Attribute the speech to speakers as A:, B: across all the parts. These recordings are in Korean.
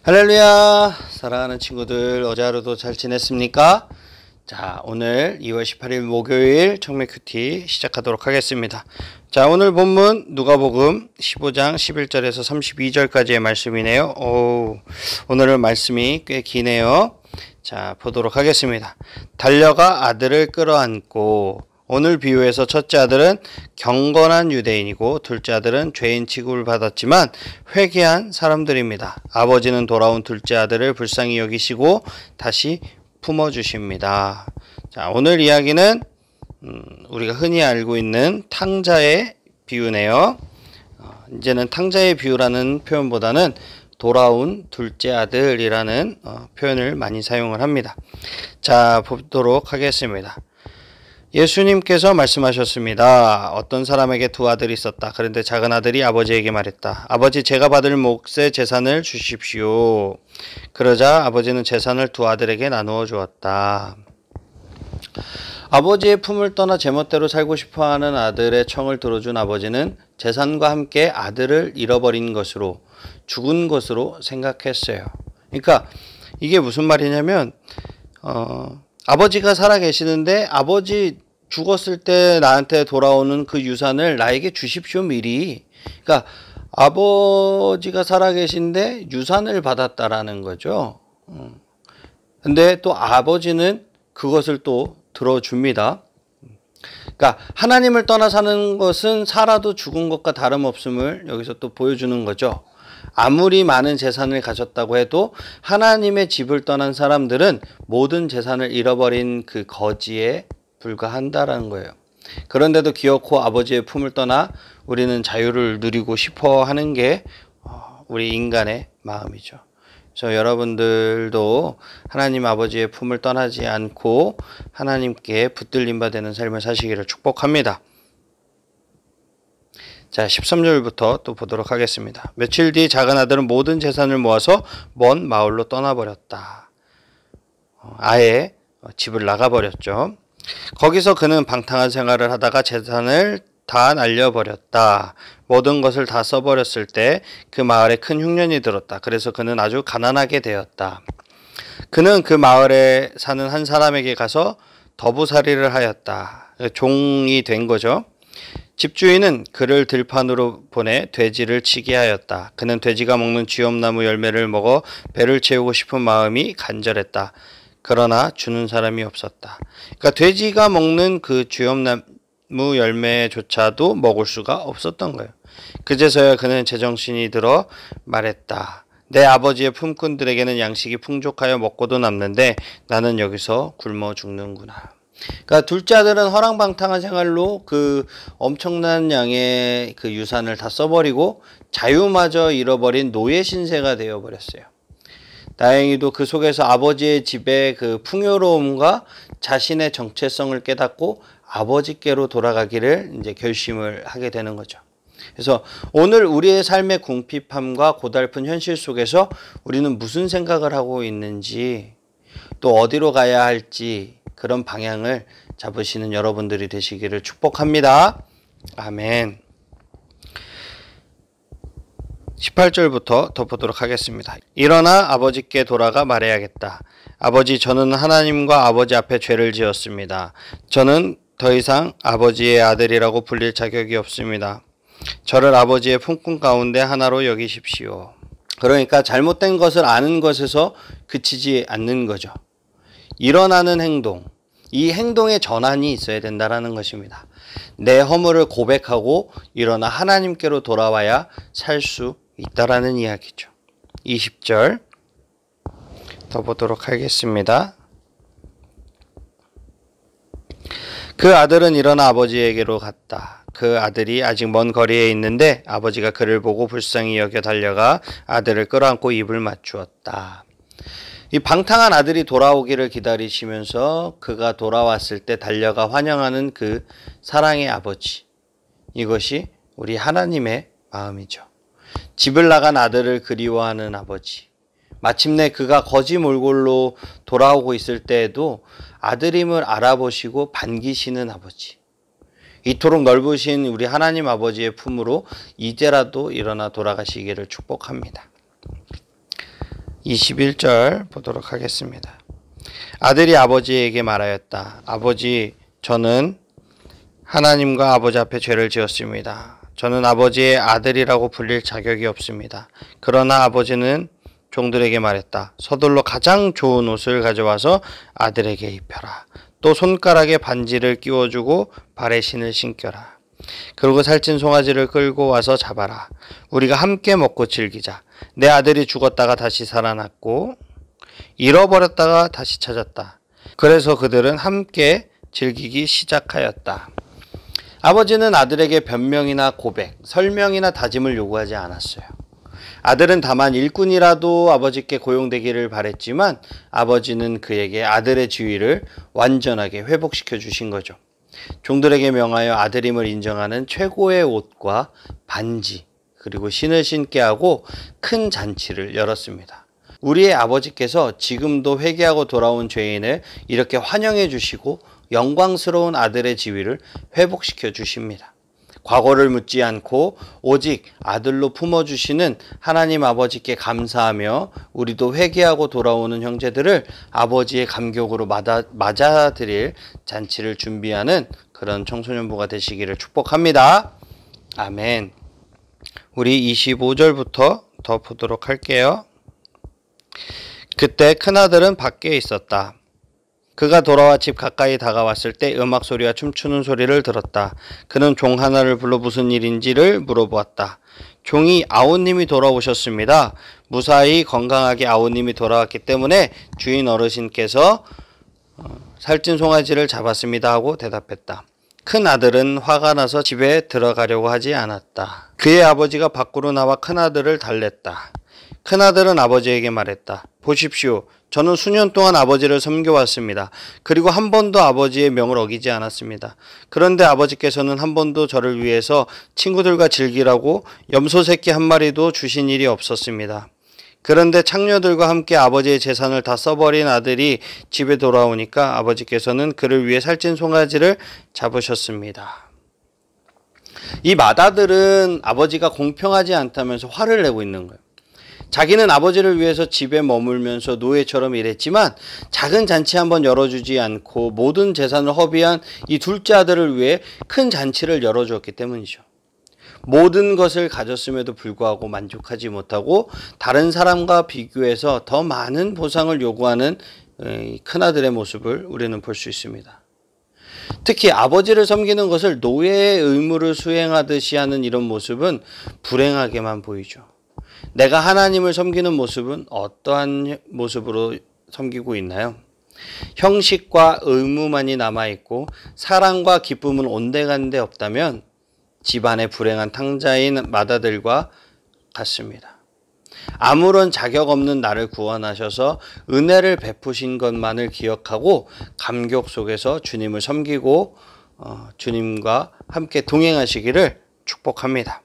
A: 할렐루야, 사랑하는 친구들, 어제 하루도 잘 지냈습니까? 자, 오늘 2월 18일 목요일 청매 큐티 시작하도록 하겠습니다. 자, 오늘 본문 누가복음 15장 11절에서 32절까지의 말씀이네요. 오늘은 말씀이 꽤 기네요. 자, 보도록 하겠습니다. 달려가 아들을 끌어안고, 오늘 비유에서 첫째 아들은 경건한 유대인이고 둘째 아들은 죄인 취급을 받았지만 회개한 사람들입니다. 아버지는 돌아온 둘째 아들을 불쌍히 여기시고 다시 품어주십니다. 자, 오늘 이야기는 우리가 흔히 알고 있는 탕자의 비유네요. 이제는 탕자의 비유라는 표현보다는 돌아온 둘째 아들이라는 표현을 많이 사용을 합니다. 자, 보도록 하겠습니다. 예수님께서 말씀하셨습니다. 어떤 사람에게 두 아들이 있었다. 그런데 작은 아들이 아버지에게 말했다. 아버지, 제가 받을 몫의 재산을 주십시오. 그러자 아버지는 재산을 두 아들에게 나누어 주었다. 아버지의 품을 떠나 제멋대로 살고 싶어하는 아들의 청을 들어준 아버지는 재산과 함께 아들을 잃어버린 것으로, 죽은 것으로 생각했어요. 그러니까 이게 무슨 말이냐면 아버지가 살아계시는데 아버지 죽었을 때 나한테 돌아오는 그 유산을 나에게 주십시오 미리. 그러니까 아버지가 살아계신데 유산을 받았다라는 거죠. 근데 또 아버지는 그것을 또 들어줍니다. 그러니까 하나님을 떠나 사는 것은 살아도 죽은 것과 다름없음을 여기서 또 보여주는 거죠. 아무리 많은 재산을 가졌다고 해도 하나님의 집을 떠난 사람들은 모든 재산을 잃어버린 그 거지에 불과한다라는 거예요. 그런데도 기어코 아버지의 품을 떠나 우리는 자유를 누리고 싶어 하는 게 우리 인간의 마음이죠. 그래서 여러분들도 하나님 아버지의 품을 떠나지 않고 하나님께 붙들림 받는 삶을 사시기를 축복합니다. 자, 13절부터 또 보도록 하겠습니다. 며칠 뒤 작은 아들은 모든 재산을 모아서 먼 마을로 떠나버렸다. 아예 집을 나가버렸죠. 거기서 그는 방탕한 생활을 하다가 재산을 다 날려버렸다. 모든 것을 다 써버렸을 때 그 마을에 큰 흉년이 들었다. 그래서 그는 아주 가난하게 되었다. 그는 그 마을에 사는 한 사람에게 가서 더부살이를 하였다. 종이 된 거죠. 집주인은 그를 들판으로 보내 돼지를 치게 하였다. 그는 돼지가 먹는 쥐엄나무 열매를 먹어 배를 채우고 싶은 마음이 간절했다. 그러나 주는 사람이 없었다. 그러니까 돼지가 먹는 그 쥐엄나무 열매조차도 먹을 수가 없었던 거예요. 그제서야 그는 제정신이 들어 말했다. 내 아버지의 품꾼들에게는 양식이 풍족하여 먹고도 남는데 나는 여기서 굶어 죽는구나. 그러니까 둘째 아들은 허랑방탕한 생활로 그 엄청난 양의 그 유산을 다 써버리고 자유마저 잃어버린 노예 신세가 되어버렸어요. 다행히도 그 속에서 아버지의 집의 그 풍요로움과 자신의 정체성을 깨닫고 아버지께로 돌아가기를 이제 결심을 하게 되는 거죠. 그래서 오늘 우리의 삶의 궁핍함과 고달픈 현실 속에서 우리는 무슨 생각을 하고 있는지, 또 어디로 가야 할지 그런 방향을 잡으시는 여러분들이 되시기를 축복합니다. 아멘. 18절부터 더 보도록 하겠습니다. 일어나 아버지께 돌아가 말해야겠다. 아버지, 저는 하나님과 아버지 앞에 죄를 지었습니다. 저는 더 이상 아버지의 아들이라고 불릴 자격이 없습니다. 저를 아버지의 품꾼 가운데 하나로 여기십시오. 그러니까 잘못된 것을 아는 것에서 그치지 않는 거죠. 일어나는 행동, 이 행동의 전환이 있어야 된다는 것입니다. 내 허물을 고백하고 일어나 하나님께로 돌아와야 살 수 있다라는 이야기죠. 20절 더 보도록 하겠습니다. 그 아들은 일어나 아버지에게로 갔다. 그 아들이 아직 먼 거리에 있는데 아버지가 그를 보고 불쌍히 여겨 달려가 아들을 끌어안고 입을 맞추었다. 이 방탕한 아들이 돌아오기를 기다리시면서 그가 돌아왔을 때 달려가 환영하는 그 사랑의 아버지, 이것이 우리 하나님의 마음이죠. 집을 나간 아들을 그리워하는 아버지, 마침내 그가 거지 몰골로 돌아오고 있을 때에도 아들임을 알아보시고 반기시는 아버지, 이토록 넓으신 우리 하나님 아버지의 품으로 이제라도 일어나 돌아가시기를 축복합니다. 21절 보도록 하겠습니다. 아들이 아버지에게 말하였다. 아버지, 저는 하나님과 아버지 앞에 죄를 지었습니다. 저는 아버지의 아들이라고 불릴 자격이 없습니다. 그러나 아버지는 종들에게 말했다. 서둘러 가장 좋은 옷을 가져와서 아들에게 입혀라. 또 손가락에 반지를 끼워주고 발에 신을 신겨라. 그리고 살찐 송아지를 끌고 와서 잡아라. 우리가 함께 먹고 즐기자. 내 아들이 죽었다가 다시 살아났고 잃어버렸다가 다시 찾았다. 그래서 그들은 함께 즐기기 시작하였다. 아버지는 아들에게 변명이나 고백, 설명이나 다짐을 요구하지 않았어요. 아들은 다만 일꾼이라도 아버지께 고용되기를 바랬지만 아버지는 그에게 아들의 지위를 완전하게 회복시켜 주신 거죠. 종들에게 명하여 아들임을 인정하는 최고의 옷과 반지, 그리고 신을 신게 하고 큰 잔치를 열었습니다. 우리의 아버지께서 지금도 회개하고 돌아온 죄인을 이렇게 환영해 주시고 영광스러운 아들의 지위를 회복시켜 주십니다. 과거를 묻지 않고 오직 아들로 품어주시는 하나님 아버지께 감사하며 우리도 회개하고 돌아오는 형제들을 아버지의 감격으로 맞아들일 잔치를 준비하는 그런 청소년부가 되시기를 축복합니다. 아멘. 우리 25절부터 더 보도록 할게요. 그때 큰아들은 밖에 있었다. 그가 돌아와 집 가까이 다가왔을 때 음악 소리와 춤추는 소리를 들었다. 그는 종 하나를 불러 무슨 일인지를 물어보았다. 종이 아우님이 돌아오셨습니다. 무사히 건강하게 아우님이 돌아왔기 때문에 주인 어르신께서 살찐 송아지를 잡았습니다 하고 대답했다. 큰 아들은 화가 나서 집에 들어가려고 하지 않았다. 그의 아버지가 밖으로 나와 큰 아들을 달랬다. 큰 아들은 아버지에게 말했다. 보십시오. 저는 수년 동안 아버지를 섬겨왔습니다. 그리고 한 번도 아버지의 명을 어기지 않았습니다. 그런데 아버지께서는 한 번도 저를 위해서 친구들과 즐기라고 염소 새끼 한 마리도 주신 일이 없었습니다. 그런데 창녀들과 함께 아버지의 재산을 다 써버린 아들이 집에 돌아오니까 아버지께서는 그를 위해 살찐 송아지를 잡으셨습니다. 이 맏아들은 아버지가 공평하지 않다면서 화를 내고 있는 거예요. 자기는 아버지를 위해서 집에 머물면서 노예처럼 일했지만 작은 잔치 한번 열어주지 않고 모든 재산을 허비한 이 둘째 아들을 위해 큰 잔치를 열어주었기 때문이죠. 모든 것을 가졌음에도 불구하고 만족하지 못하고 다른 사람과 비교해서 더 많은 보상을 요구하는 큰아들의 모습을 우리는 볼 수 있습니다. 특히 아버지를 섬기는 것을 노예의 의무를 수행하듯이 하는 이런 모습은 불행하게만 보이죠. 내가 하나님을 섬기는 모습은 어떠한 모습으로 섬기고 있나요? 형식과 의무만이 남아있고 사랑과 기쁨은 온데간데 없다면 집안의 불행한 탕자인 맏아들과 같습니다. 아무런 자격 없는 나를 구원하셔서 은혜를 베푸신 것만을 기억하고 감격 속에서 주님을 섬기고 주님과 함께 동행하시기를 축복합니다.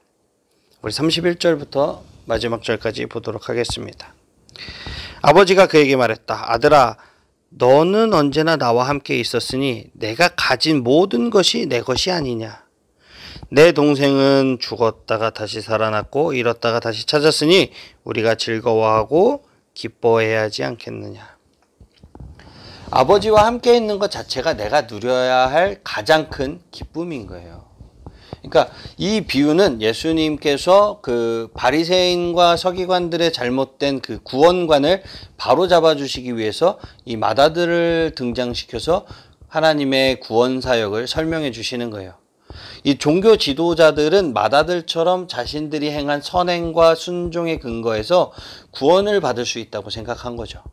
A: 우리 31절부터 마지막 절까지 보도록 하겠습니다. 아버지가 그에게 말했다. 아들아, 너는 언제나 나와 함께 있었으니 내가 가진 모든 것이 내 것이 아니냐. 내 동생은 죽었다가 다시 살아났고 잃었다가 다시 찾았으니 우리가 즐거워하고 기뻐해야 하지 않겠느냐. 아버지와 함께 있는 것 자체가 내가 누려야 할 가장 큰 기쁨인 거예요. 그러니까 이 비유는 예수님께서 그 바리새인과 서기관들의 잘못된 그 구원관을 바로잡아 주시기 위해서 이 맏아들을 등장시켜서 하나님의 구원 사역을 설명해 주시는 거예요. 이 종교 지도자들은 맏아들처럼 자신들이 행한 선행과 순종의 근거에서 구원을 받을 수 있다고 생각한 거죠.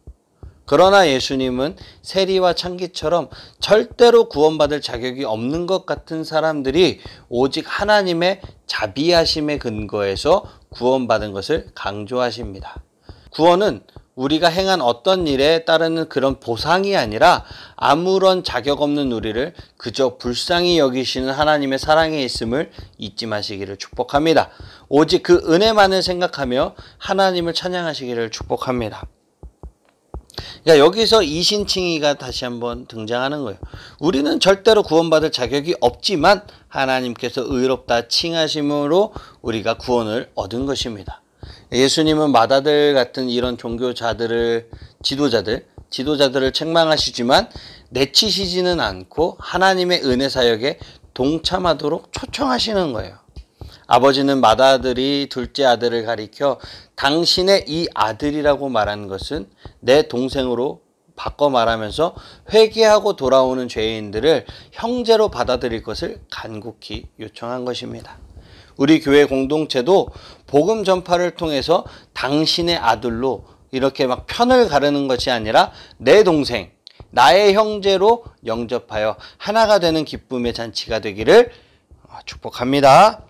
A: 그러나 예수님은 세리와 창기처럼 절대로 구원받을 자격이 없는 것 같은 사람들이 오직 하나님의 자비하심의 근거에서 구원받은 것을 강조하십니다. 구원은 우리가 행한 어떤 일에 따르는 그런 보상이 아니라 아무런 자격 없는 우리를 그저 불쌍히 여기시는 하나님의 사랑에 있음을 잊지 마시기를 축복합니다. 오직 그 은혜만을 생각하며 하나님을 찬양하시기를 축복합니다. 그러니까 여기서 이신칭의가 다시 한번 등장하는 거예요. 우리는 절대로 구원받을 자격이 없지만 하나님께서 의롭다 칭하심으로 우리가 구원을 얻은 것입니다. 예수님은 맏아들 같은 이런 지도자들을 책망하시지만 내치시지는 않고 하나님의 은혜 사역에 동참하도록 초청하시는 거예요. 아버지는 맏아들이 둘째 아들을 가리켜 당신의 이 아들이라고 말한 것은 내 동생으로 바꿔 말하면서 회개하고 돌아오는 죄인들을 형제로 받아들일 것을 간곡히 요청한 것입니다. 우리 교회 공동체도 복음 전파를 통해서 당신의 아들로 이렇게 막 편을 가르는 것이 아니라 내 동생, 나의 형제로 영접하여 하나가 되는 기쁨의 잔치가 되기를 축복합니다.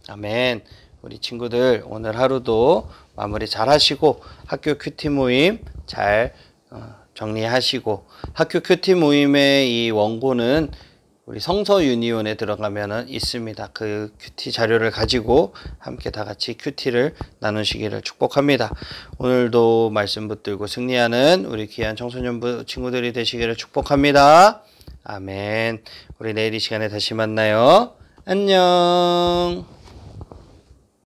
A: 아멘. 우리 친구들 오늘 하루도 마무리 잘 하시고 학교 큐티 모임 잘 정리하시고, 학교 큐티 모임의 이 원고는 우리 성서 유니온에 들어가면 있습니다. 그 큐티 자료를 가지고 함께 다 같이 큐티를 나누시기를 축복합니다. 오늘도 말씀 붙들고 승리하는 우리 귀한 청소년부 친구들이 되시기를 축복합니다. 아멘. 우리 내일 이 시간에 다시 만나요. 안녕.